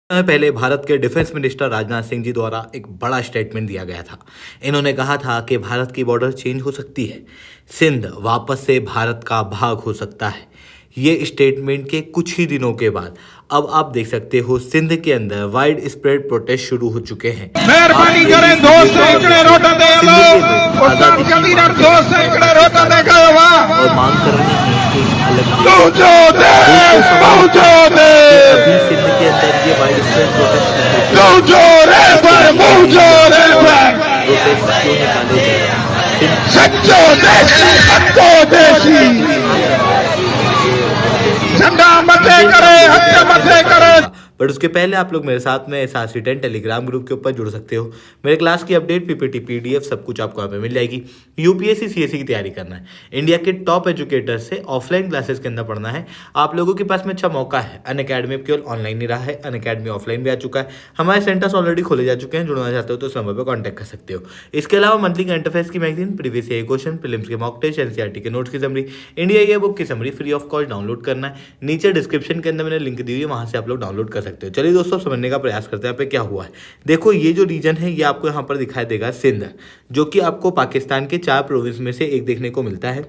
समय पहले भारत के डिफेंस मिनिस्टर राजनाथ सिंह जी द्वारा एक बड़ा स्टेटमेंट दिया गया था। इन्होंने कहा था कि भारत की बॉर्डर चेंज हो सकती है, सिंध वापस से भारत का भाग हो सकता है। ये स्टेटमेंट के कुछ ही दिनों के बाद अब आप देख सकते हो सिंध के अंदर वाइड स्प्रेड प्रोटेस्ट शुरू हो चुके हैं। मेहरबानी करें दोस्त इकडे रोटा दे लो आजादी की मांग कर दोस्त इकडे रोटा दे गवा और मांग कर रहे हैं एक अलग पहुंचो दे पहुंचो दे अभी सिंध के अंदर ये वाइड स्प्रेड प्रोटेस्ट पहुंचो रे पर पहुंचो रे पर प्रोटेस्ट क्यों निकाले जा रहे हैं? सच्चो देशी हत्तो देशी झंडा मथे करे हत्या मथे करे। बट उसके पहले आप लोग मेरे साथ में SRC10 टेलीग्राम ग्रुप के ऊपर जुड़ सकते हो। मेरे क्लास की अपडेट PPT PDF सब कुछ आपको यहाँ पे मिल जाएगी। UPSC CSE की तैयारी करना है, इंडिया के टॉप एजुकेटर से ऑफलाइन क्लासेस के अंदर पढ़ना है, आप लोगों के पास में अच्छा मौका है। अनअकैडमी केवल ऑनलाइन ही रहा है, अनअकैडमी ऑफलाइन भी आ चुका है। हमारे सेंटर्स ऑलरेडी खोले जा चुके हैं, जुड़ना चाहते हो तो इस नंबर पर कॉन्टैक्ट कर सकते हो। इसके अलावा मंथली करंट अफेयर्स की magazine, previous year question, prelims के मॉक टेस्ट, NCERT के नोट्स की समरी, इंडिया ईयर बुक की summary free of cost download करना है। नीचे डिस्क्रिप्शन के अंदर मैंने लिंक दी हुई है, वहां से आप लोग डाउनलोड कर सकते हो। चलिए दोस्तों समझने का प्रयास करते हैं यहाँ पे क्या हुआ है। देखो ये जो रीजन है ये आपको यहाँ पर दिखाई देगा सिंध, जो कि आपको पाकिस्तान के 4 प्रोविंस में से एक देखने को मिलता है।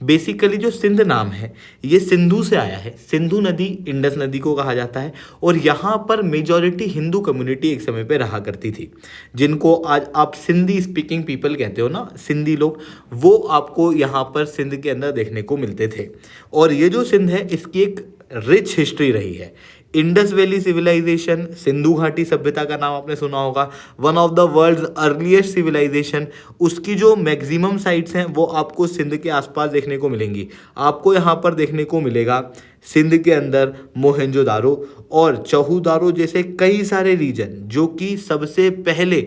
बेसिकली जो सिंध नाम है ये सिंधु से आया है। सिंधु नदी इंडस नदी को कहा जाता है और यहाँ पर मेजॉरिटी हिंदू कम्युनिटी एक समय पे रहा करती थी, जिनको आज आप सिंधी स्पीकिंग पीपल कहते हो ना, सिंधी लोग, वो आपको यहाँ पर सिंध के अंदर देखने को मिलते थे। और ये जो सिंध है इसकी एक रिच हिस्ट्री रही है। इंडस वैली सिविलाइजेशन, सिंधु घाटी सभ्यता का नाम आपने सुना होगा, one of the world's earliest civilisation, उसकी जो मैक्सिमम साइट्स हैं वो आपको सिंध के आसपास देखने को मिलेंगी। आपको यहाँ पर देखने को मिलेगा सिंध के अंदर मोहनजोदारो और चहूदारो जैसे कई सारे रीजन जो कि सबसे पहले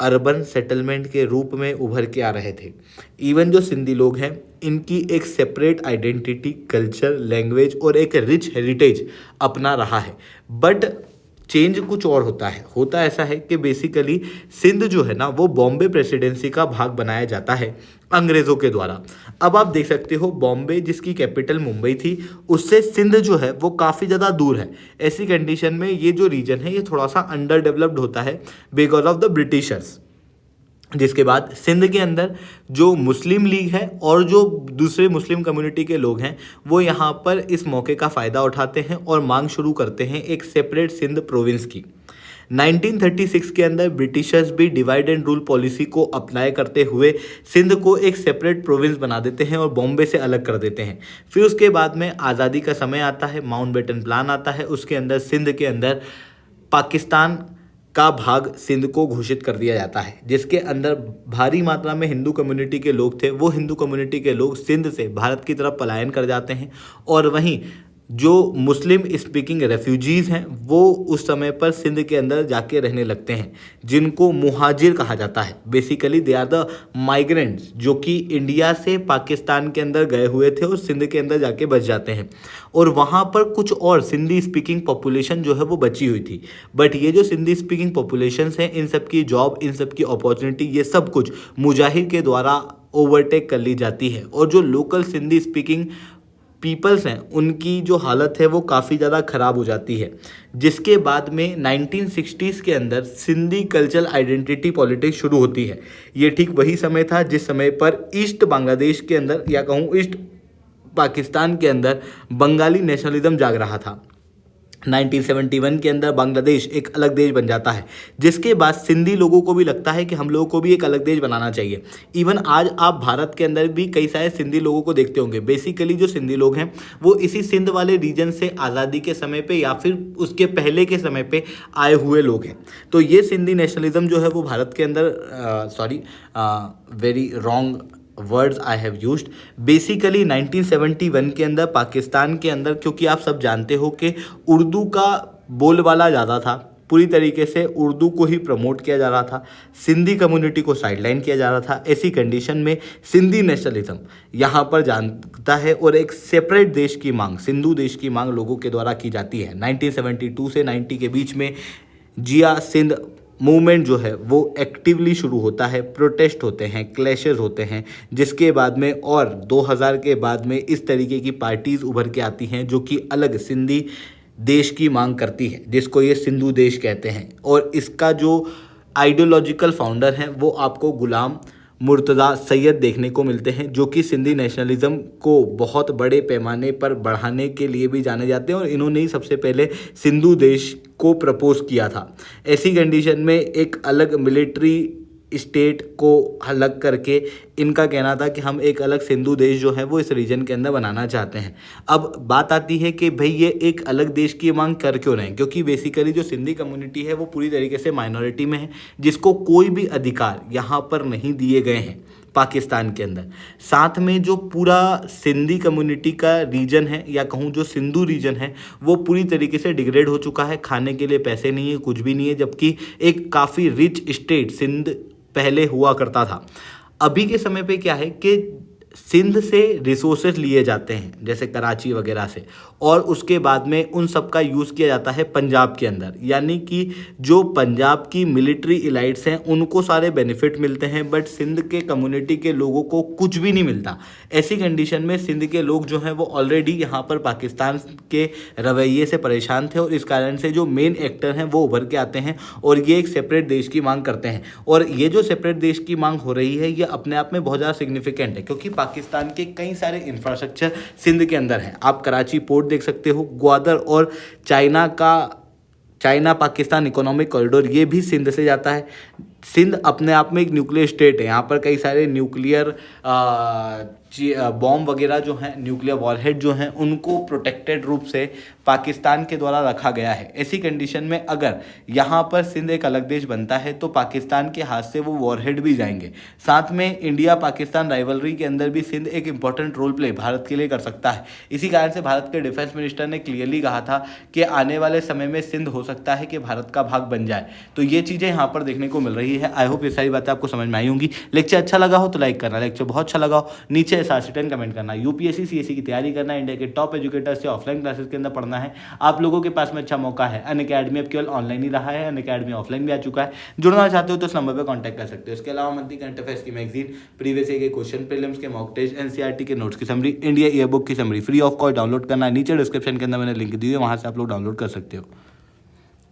अर्बन सेटलमेंट के रूप में उभर के आ रहे थे। इवन जो सिंधी लोग हैं इनकी एक सेपरेट आइडेंटिटी, कल्चर, लैंग्वेज और एक रिच हेरिटेज अपना रहा है। बट चेंज कुछ और होता है। होता ऐसा है कि बेसिकली सिंध जो है ना वो बॉम्बे प्रेसिडेंसी का भाग बनाया जाता है अंग्रेज़ों के द्वारा। अब आप देख सकते हो बॉम्बे जिसकी कैपिटल मुंबई थी उससे सिंध जो है वो काफ़ी ज़्यादा दूर है। ऐसी कंडीशन में ये जो रीजन है ये थोड़ा सा अंडर डेवलप्ड होता है बिकॉज ऑफ द ब्रिटिशर्स। जिसके बाद सिंध के अंदर जो मुस्लिम लीग है और जो दूसरे मुस्लिम कम्युनिटी के लोग हैं वो यहाँ पर इस मौके का फ़ायदा उठाते हैं और मांग शुरू करते हैं एक सेपरेट सिंध प्रोविंस की। 1936 के अंदर ब्रिटिशर्स भी डिवाइड एंड रूल पॉलिसी को अप्लाई करते हुए सिंध को एक सेपरेट प्रोविंस बना देते हैं और बॉम्बे से अलग कर देते हैं। फिर उसके बाद में आज़ादी का समय आता है, माउंटबेटन प्लान आता है, उसके अंदर सिंध के अंदर पाकिस्तान का भाग सिंध को घोषित कर दिया जाता है, जिसके अंदर भारी मात्रा में हिंदू कम्युनिटी के लोग थे। वो हिंदू कम्युनिटी के लोग सिंध से भारत की तरफ पलायन कर जाते हैं और वहीं जो मुस्लिम स्पीकिंग रेफ्यूजीज़ हैं वो उस समय पर सिंध के अंदर जाके रहने लगते हैं, जिनको मुहाजिर कहा जाता है। Basically they are the migrants जो कि इंडिया से पाकिस्तान के अंदर गए हुए थे और सिंध के अंदर जाके बस जाते हैं और वहाँ पर कुछ और सिंधी स्पीकिंग पॉपुलेशन जो है वो बची हुई थी। बट ये जो सिंधी स्पीकिंग पॉपुलेशंस हैं इन सब की जॉब, इन सब की अपॉर्चुनिटी, ये सब कुछ मुजाहिर के द्वारा ओवरटेक कर ली जाती है और जो लोकल सिंधी स्पीकिंग पीपल्स हैं उनकी जो हालत है वो काफ़ी ज़्यादा ख़राब हो जाती है। जिसके बाद में 1960s के अंदर सिंधी कल्चरल आइडेंटिटी पॉलिटिक्स शुरू होती है। ये ठीक वही समय था जिस समय पर ईस्ट बांग्लादेश के अंदर या कहूँ ईस्ट पाकिस्तान के अंदर बंगाली नेशनलिज्म जाग रहा था। 1971 के अंदर बांग्लादेश एक अलग देश बन जाता है, जिसके बाद सिंधी लोगों को भी लगता है कि हम लोगों को भी एक अलग देश बनाना चाहिए। इवन आज आप भारत के अंदर भी कई सारे सिंधी लोगों को देखते होंगे। बेसिकली जो सिंधी लोग हैं वो इसी सिंध वाले रीजन से आज़ादी के समय पे या फिर उसके पहले के समय पे आए हुए लोग हैं। तो ये सिंधी नेशनलिज्म जो है वो भारत के अंदर very wrong words I have used. Basically 1971 के अंदर पाकिस्तान के अंदर, क्योंकि आप सब जानते हो कि उर्दू का बोलबाला ज़्यादा था, पूरी तरीके से उर्दू को ही प्रमोट किया जा रहा था, सिंधी कम्युनिटी को साइडलाइन किया जा रहा था। ऐसी कंडीशन में सिंधी नेशनलिज्म यहाँ पर जानता है और एक सेपरेट देश की मांग, सिंधु देश की मांग लोगों के द्वारा की जाती है। 1972 से 90 के बीच में जिया सिंध मूवमेंट जो है वो एक्टिवली शुरू होता है, प्रोटेस्ट होते हैं, क्लैशेस होते हैं, जिसके बाद में और 2000 के बाद में इस तरीके की पार्टीज़ उभर के आती हैं जो कि अलग सिंधी देश की मांग करती है, जिसको ये सिंधु देश कहते हैं। और इसका जो आइडियोलॉजिकल फाउंडर हैं वो आपको गुलाम मुर्तज़ा सैयद देखने को मिलते हैं, जो कि सिंधी नेशनलिज्म को बहुत बड़े पैमाने पर बढ़ाने के लिए भी जाने जाते हैं और इन्होंने ही सबसे पहले सिंधु देश को प्रपोज किया था। ऐसी कंडीशन में एक अलग मिलिट्री स्टेट को अलग करके इनका कहना था कि हम एक अलग सिंधु देश जो है वो इस रीजन के अंदर बनाना चाहते हैं। अब बात आती है कि भाई ये एक अलग देश की मांग कर क्यों रहे हैं, क्योंकि बेसिकली जो सिंधी कम्युनिटी है वो पूरी तरीके से माइनॉरिटी में है, जिसको कोई भी अधिकार यहाँ पर नहीं दिए गए हैं पाकिस्तान के अंदर। साथ में जो पूरा सिंधी कम्युनिटी का रीजन है, या कहूँ जो सिंधु रीजन है, वो पूरी तरीके से डिग्रेड हो चुका है। खाने के लिए पैसे नहीं है, कुछ भी नहीं है, जबकि एक काफ़ी रिच स्टेट सिंध पहले हुआ करता था। अभी के समय पे क्या है कि सिंध से रिसोर्सेज लिए जाते हैं, जैसे कराची वगैरह से, और उसके बाद में उन सब का यूज़ किया जाता है पंजाब के अंदर। यानी कि जो पंजाब की मिलिट्री इलाइट्स हैं उनको सारे बेनिफिट मिलते हैं, बट सिंध के कम्युनिटी के लोगों को कुछ भी नहीं मिलता। ऐसी कंडीशन में सिंध के लोग जो हैं वो ऑलरेडी यहाँ पर पाकिस्तान के रवैये से परेशान थे, और इस कारण से जो मेन एक्टर हैं वो उभर के आते हैं और ये एक सेपरेट देश की मांग करते हैं। और ये जो सेपरेट देश की मांग हो रही है ये अपने आप में बहुत ज़्यादा सिग्निफिकेंट है, क्योंकि पाकिस्तान के कई सारे इंफ्रास्ट्रक्चर सिंध के अंदर हैं। आप कराची पोर्ट देख सकते हो, ग्वादर और चाइना पाकिस्तान इकोनॉमिक कॉरिडोर ये भी सिंध से जाता है। सिंध अपने आप में एक न्यूक्लियर स्टेट है, यहाँ पर कई सारे न्यूक्लियर बॉम्ब वगैरह जो हैं, न्यूक्लियर वॉरहेड जो हैं, उनको प्रोटेक्टेड रूप से पाकिस्तान के द्वारा रखा गया है। ऐसी कंडीशन में अगर यहाँ पर सिंध एक अलग देश बनता है तो पाकिस्तान के हाथ से वो वॉरहेड भी जाएंगे। साथ में इंडिया पाकिस्तान राइवलरी के अंदर भी सिंध एक इंपॉर्टेंट रोल प्ले भारत के लिए कर सकता है। इसी कारण से भारत के डिफेंस मिनिस्टर ने क्लियरली कहा था कि आने वाले समय में सिंध हो सकता है कि भारत का भाग बन जाए। तो ये चीज़ें यहाँ पर देखने को मिल रही है। आई होप ये सारी बातें आपको समझ में आई होंगी। लेक्चर अच्छा लगा हो तो लाइक करना, लेक्चर बहुत अच्छा लगा हो नीचे SR10 कमेंट करना। यूपीएससी सीएससी की तैयारी करना, इंडिया के टॉप एजुकेटर से ऑफलाइन क्लासेस के अंदर पढ़ना है, आप लोगों के पास में अच्छा मौका है। अनअकैडमी अब केवल ऑनलाइन ही रहा है, अनअकैडमी ऑफलाइन भी आ चुका है। जुड़ना चाहते हो तो इस नंबर पर कॉन्टैक्ट कर सकते हो। इसके अलावा मंथली करंट अफेयर्स की मैगजीन, प्रीवियस ईयर के क्वेश्चन, प्रीलिम्स के मॉक टेस्ट, एनसीईआरटी के नोट्स की समरी, इंडिया ईयर बुक की summary free of cost download करना है। नीचे डिस्क्रिप्शन के अंदर मैंने लिंक दी है, वहां से आप लोग डाउनलोड कर सकते हो।